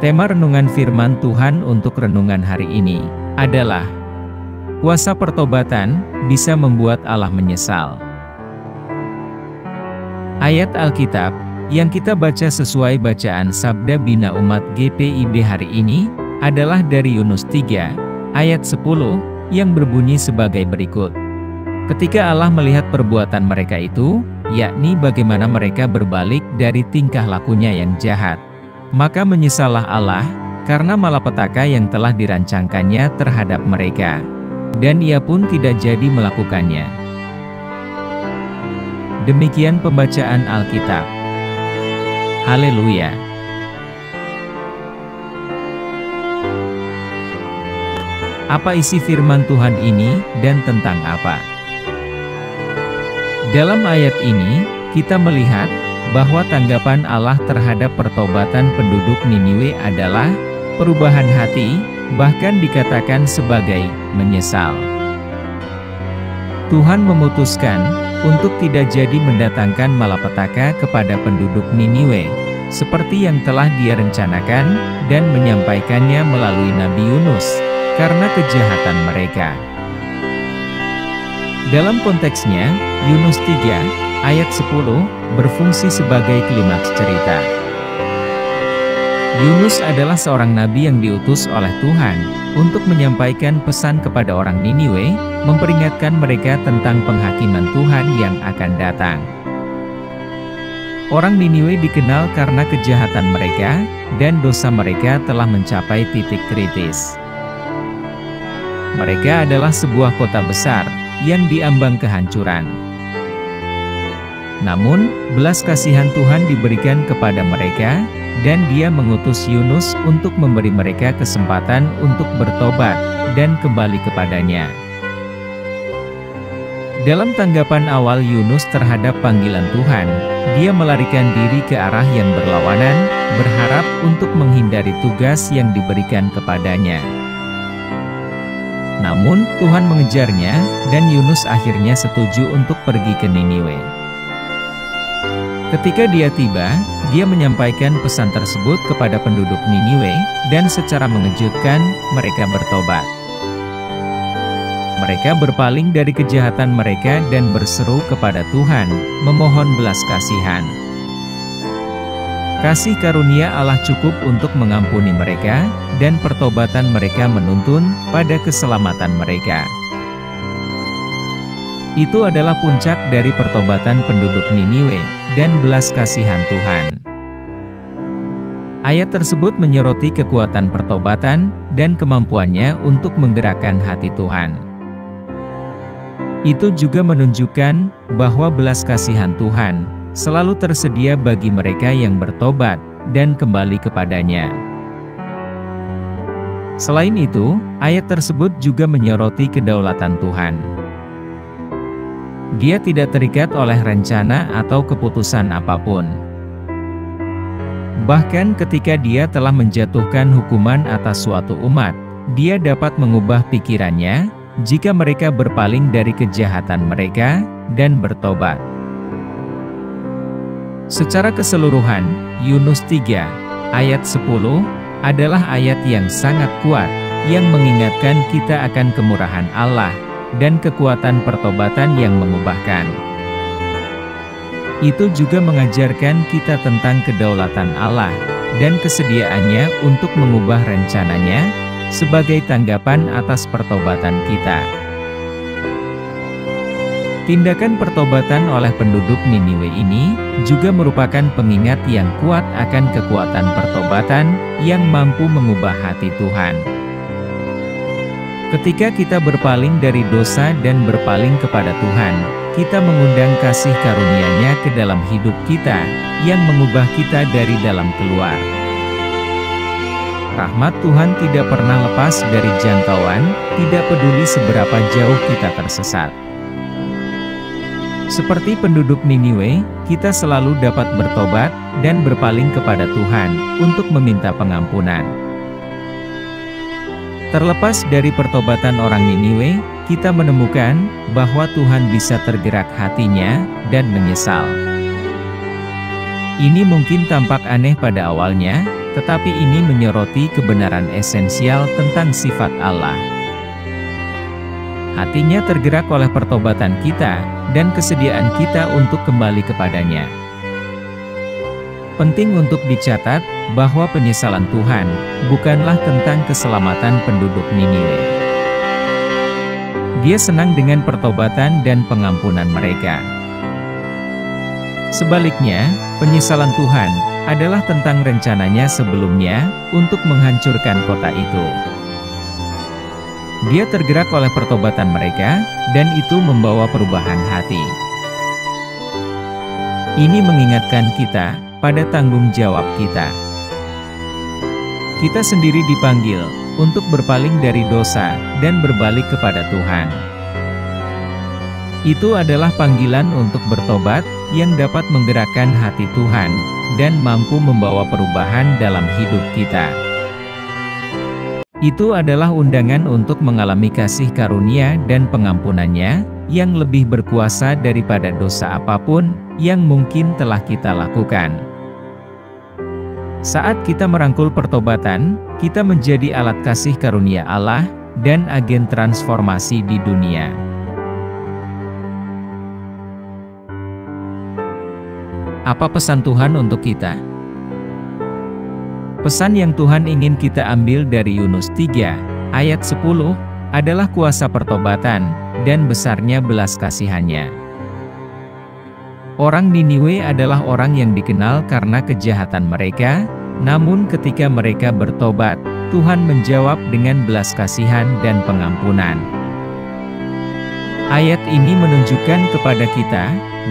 Tema renungan firman Tuhan untuk renungan hari ini adalah kuasa pertobatan bisa membuat Allah menyesal. Ayat Alkitab yang kita baca sesuai bacaan Sabda Bina Umat GPIB hari ini adalah dari Yunus 3 ayat 10 yang berbunyi sebagai berikut. Ketika Allah melihat perbuatan mereka itu, yakni bagaimana mereka berbalik dari tingkah lakunya yang jahat, maka menyesallah Allah karena malapetaka yang telah dirancangkannya terhadap mereka, dan Ia pun tidak jadi melakukannya. Demikian pembacaan Alkitab. Haleluya. Apa isi firman Tuhan ini dan tentang apa? Dalam ayat ini, kita melihat bahwa tanggapan Allah terhadap pertobatan penduduk Niniwe adalah perubahan hati, bahkan dikatakan sebagai menyesal. Tuhan memutuskan untuk tidak jadi mendatangkan malapetaka kepada penduduk Niniwe, seperti yang telah Dia rencanakan dan menyampaikannya melalui Nabi Yunus, karena kejahatan mereka. Dalam konteksnya, Yunus 3 ayat 10 berfungsi sebagai klimaks cerita. Yunus adalah seorang nabi yang diutus oleh Tuhan untuk menyampaikan pesan kepada orang Niniwe, memperingatkan mereka tentang penghakiman Tuhan yang akan datang. Orang Niniwe dikenal karena kejahatan mereka, dan dosa mereka telah mencapai titik kritis. Mereka adalah sebuah kota besar yang diambang kehancuran. Namun, belas kasihan Tuhan diberikan kepada mereka, dan Dia mengutus Yunus untuk memberi mereka kesempatan untuk bertobat dan kembali kepadanya. Dalam tanggapan awal Yunus terhadap panggilan Tuhan, dia melarikan diri ke arah yang berlawanan, berharap untuk menghindari tugas yang diberikan kepadanya. Namun, Tuhan mengejarnya, dan Yunus akhirnya setuju untuk pergi ke Niniwe. Ketika dia tiba, dia menyampaikan pesan tersebut kepada penduduk Niniwe, dan secara mengejutkan, mereka bertobat. Mereka berpaling dari kejahatan mereka dan berseru kepada Tuhan, memohon belas kasihan. Kasih karunia Allah cukup untuk mengampuni mereka, dan pertobatan mereka menuntun pada keselamatan mereka. Itu adalah puncak dari pertobatan penduduk Niniwe, dan belas kasihan Tuhan. Ayat tersebut menyoroti kekuatan pertobatan, dan kemampuannya untuk menggerakkan hati Tuhan. Itu juga menunjukkan bahwa belas kasihan Tuhan selalu tersedia bagi mereka yang bertobat dan kembali kepadanya. Selain itu, ayat tersebut juga menyoroti kedaulatan Tuhan. Dia tidak terikat oleh rencana atau keputusan apapun. Bahkan ketika Dia telah menjatuhkan hukuman atas suatu umat, Dia dapat mengubah pikirannya jika mereka berpaling dari kejahatan mereka dan bertobat. Secara keseluruhan, Yunus 3 ayat 10 adalah ayat yang sangat kuat yang mengingatkan kita akan kemurahan Allah dan kekuatan pertobatan yang mengubahkan. Itu juga mengajarkan kita tentang kedaulatan Allah dan kesediaannya untuk mengubah rencananya sebagai tanggapan atas pertobatan kita. Tindakan pertobatan oleh penduduk Niniwe ini juga merupakan pengingat yang kuat akan kekuatan pertobatan yang mampu mengubah hati Tuhan. Ketika kita berpaling dari dosa dan berpaling kepada Tuhan, kita mengundang kasih karunia-Nya ke dalam hidup kita, yang mengubah kita dari dalam keluar. Rahmat Tuhan tidak pernah lepas dari jangkauan, tidak peduli seberapa jauh kita tersesat. Seperti penduduk Niniwe, kita selalu dapat bertobat dan berpaling kepada Tuhan untuk meminta pengampunan. Terlepas dari pertobatan orang Niniwe, kita menemukan bahwa Tuhan bisa tergerak hatinya dan menyesal. Ini mungkin tampak aneh pada awalnya, tetapi ini menyoroti kebenaran esensial tentang sifat Allah. Hatinya tergerak oleh pertobatan kita, dan kesediaan kita untuk kembali kepadanya. Penting untuk dicatat, bahwa penyesalan Tuhan, bukanlah tentang keselamatan penduduk Niniwe. Dia senang dengan pertobatan dan pengampunan mereka. Sebaliknya, penyesalan Tuhan, adalah tentang rencananya sebelumnya, untuk menghancurkan kota itu. Dia tergerak oleh pertobatan mereka, dan itu membawa perubahan hati. Ini mengingatkan kita, pada tanggung jawab kita. Kita sendiri dipanggil, untuk berpaling dari dosa, dan berbalik kepada Tuhan. Itu adalah panggilan untuk bertobat, yang dapat menggerakkan hati Tuhan, dan mampu membawa perubahan dalam hidup kita. Itu adalah undangan untuk mengalami kasih karunia dan pengampunannya, yang lebih berkuasa daripada dosa apapun, yang mungkin telah kita lakukan. Saat kita merangkul pertobatan, kita menjadi alat kasih karunia Allah, dan agen transformasi di dunia. Apa pesan Tuhan untuk kita? Pesan yang Tuhan ingin kita ambil dari Yunus 3, ayat 10, adalah kuasa pertobatan, dan besarnya belas kasihannya. Orang Niniwe adalah orang yang dikenal karena kejahatan mereka, namun ketika mereka bertobat, Tuhan menjawab dengan belas kasihan dan pengampunan. Ayat ini menunjukkan kepada kita,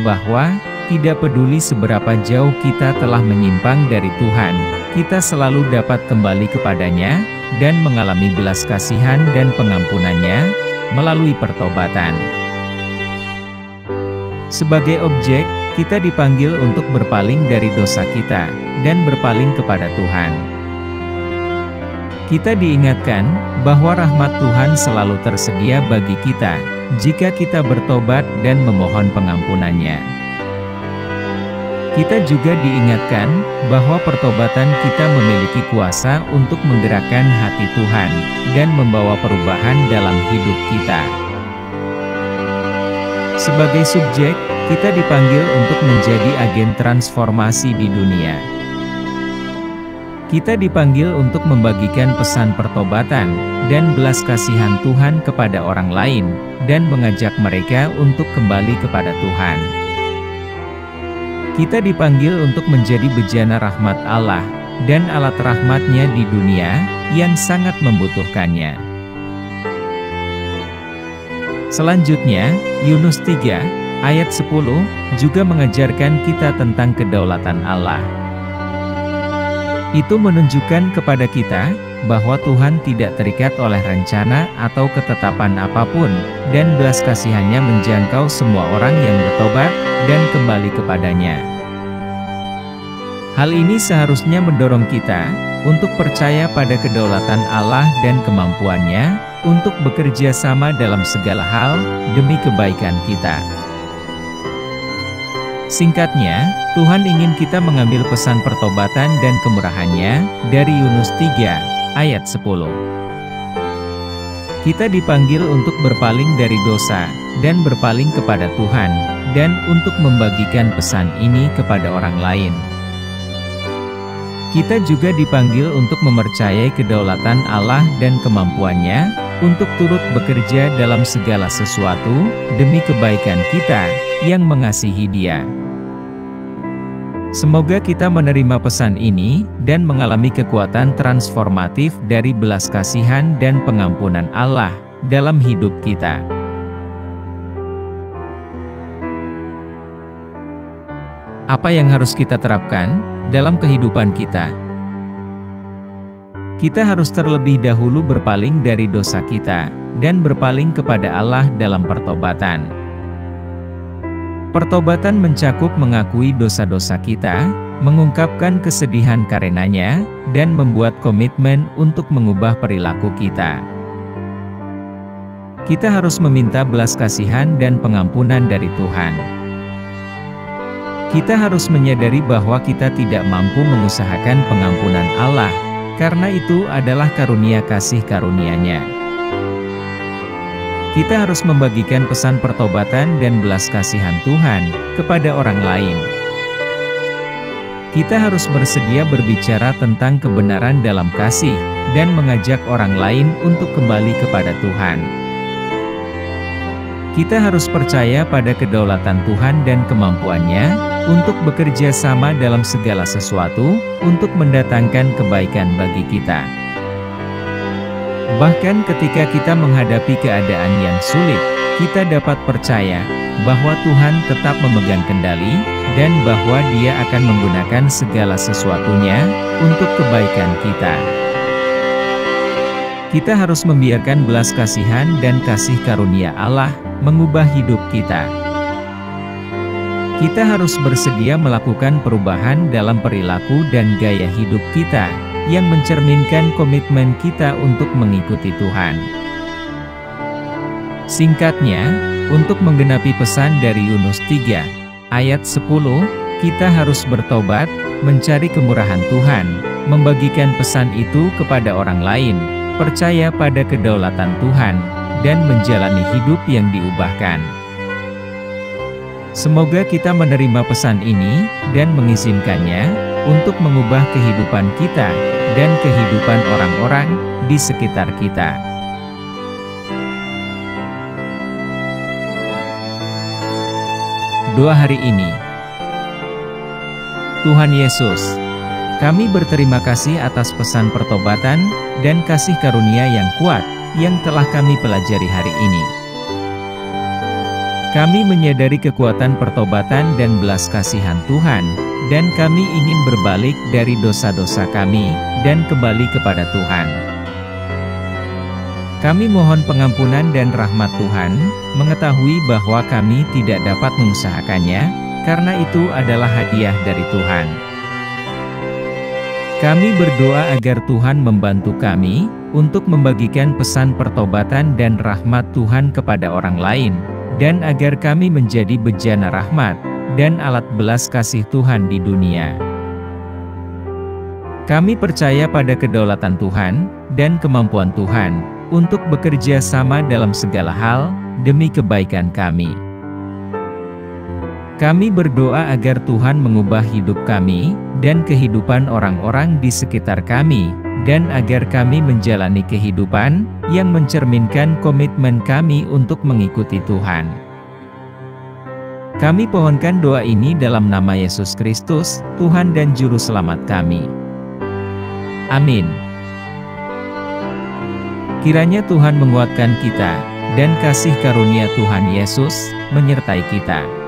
bahwa, tidak peduli seberapa jauh kita telah menyimpang dari Tuhan, kita selalu dapat kembali kepadanya, dan mengalami belas kasihan dan pengampunannya, melalui pertobatan. Sebagai objek, kita dipanggil untuk berpaling dari dosa kita, dan berpaling kepada Tuhan. Kita diingatkan, bahwa rahmat Tuhan selalu tersedia bagi kita, jika kita bertobat dan memohon pengampunannya. Kita juga diingatkan, bahwa pertobatan kita memiliki kuasa untuk menggerakkan hati Tuhan, dan membawa perubahan dalam hidup kita. Sebagai subjek, kita dipanggil untuk menjadi agen transformasi di dunia. Kita dipanggil untuk membagikan pesan pertobatan, dan belas kasihan Tuhan kepada orang lain, dan mengajak mereka untuk kembali kepada Tuhan. Kita dipanggil untuk menjadi bejana rahmat Allah, dan alat rahmat-Nya di dunia, yang sangat membutuhkannya. Selanjutnya, Yunus 3, ayat 10, juga mengajarkan kita tentang kedaulatan Allah. Itu menunjukkan kepada kita, bahwa Tuhan tidak terikat oleh rencana atau ketetapan apapun, dan belas kasihan-Nya menjangkau semua orang yang bertobat, dan kembali kepadanya. Hal ini seharusnya mendorong kita, untuk percaya pada kedaulatan Allah dan kemampuannya, untuk bekerja sama dalam segala hal, demi kebaikan kita. Singkatnya, Tuhan ingin kita mengambil pesan pertobatan dan kemurahan-Nya, dari Yunus 3, ayat 10. Kita dipanggil untuk berpaling dari dosa, dan berpaling kepada Tuhan, dan untuk membagikan pesan ini kepada orang lain. Kita juga dipanggil untuk mempercayai kedaulatan Allah dan kemampuannya, untuk turut bekerja dalam segala sesuatu, demi kebaikan kita, yang mengasihi Dia. Semoga kita menerima pesan ini, dan mengalami kekuatan transformatif dari belas kasihan dan pengampunan Allah, dalam hidup kita. Apa yang harus kita terapkan, dalam kehidupan kita? Kita harus terlebih dahulu berpaling dari dosa kita, dan berpaling kepada Allah dalam pertobatan. Pertobatan mencakup mengakui dosa-dosa kita, mengungkapkan kesedihan karenanya, dan membuat komitmen untuk mengubah perilaku kita. Kita harus meminta belas kasihan dan pengampunan dari Tuhan. Kita harus menyadari bahwa kita tidak mampu mengusahakan pengampunan Allah, karena itu adalah karunia kasih karunia-Nya. Kita harus membagikan pesan pertobatan dan belas kasihan Tuhan kepada orang lain. Kita harus bersedia berbicara tentang kebenaran dalam kasih, dan mengajak orang lain untuk kembali kepada Tuhan. Kita harus percaya pada kedaulatan Tuhan dan kemampuan-Nya untuk bekerja sama dalam segala sesuatu, untuk mendatangkan kebaikan bagi kita. Bahkan ketika kita menghadapi keadaan yang sulit, kita dapat percaya bahwa Tuhan tetap memegang kendali, dan bahwa Dia akan menggunakan segala sesuatunya untuk kebaikan kita. Kita harus membiarkan belas kasihan dan kasih karunia Allah mengubah hidup kita. Kita harus bersedia melakukan perubahan dalam perilaku dan gaya hidup kita, yang mencerminkan komitmen kita untuk mengikuti Tuhan. Singkatnya, untuk menggenapi pesan dari Yunus 3, ayat 10, kita harus bertobat, mencari kemurahan Tuhan, membagikan pesan itu kepada orang lain, percaya pada kedaulatan Tuhan, dan menjalani hidup yang diubahkan. Semoga kita menerima pesan ini, dan mengizinkannya, untuk mengubah kehidupan kita, dan kehidupan orang-orang di sekitar kita. Doa hari ini. Tuhan Yesus, kami berterima kasih atas pesan pertobatan dan kasih karunia yang kuat yang telah kami pelajari hari ini. Kami menyadari kekuatan pertobatan dan belas kasihan Tuhan, dan kami ingin berbalik dari dosa-dosa kami dan kembali kepada Tuhan. Kami mohon pengampunan dan rahmat Tuhan, mengetahui bahwa kami tidak dapat mengusahakannya, karena itu adalah hadiah dari Tuhan. Kami berdoa agar Tuhan membantu kami untuk membagikan pesan pertobatan dan rahmat Tuhan kepada orang lain, dan agar kami menjadi bejana rahmat dan alat belas kasih Tuhan di dunia. Kami percaya pada kedaulatan Tuhan dan kemampuan Tuhan untuk bekerja sama dalam segala hal demi kebaikan kami. Kami berdoa agar Tuhan mengubah hidup kami dan kehidupan orang-orang di sekitar kami, dan agar kami menjalani kehidupan yang mencerminkan komitmen kami untuk mengikuti Tuhan. Kami pohonkan doa ini dalam nama Yesus Kristus, Tuhan dan Juru Selamat kami. Amin. Kiranya Tuhan menguatkan kita, dan kasih karunia Tuhan Yesus menyertai kita.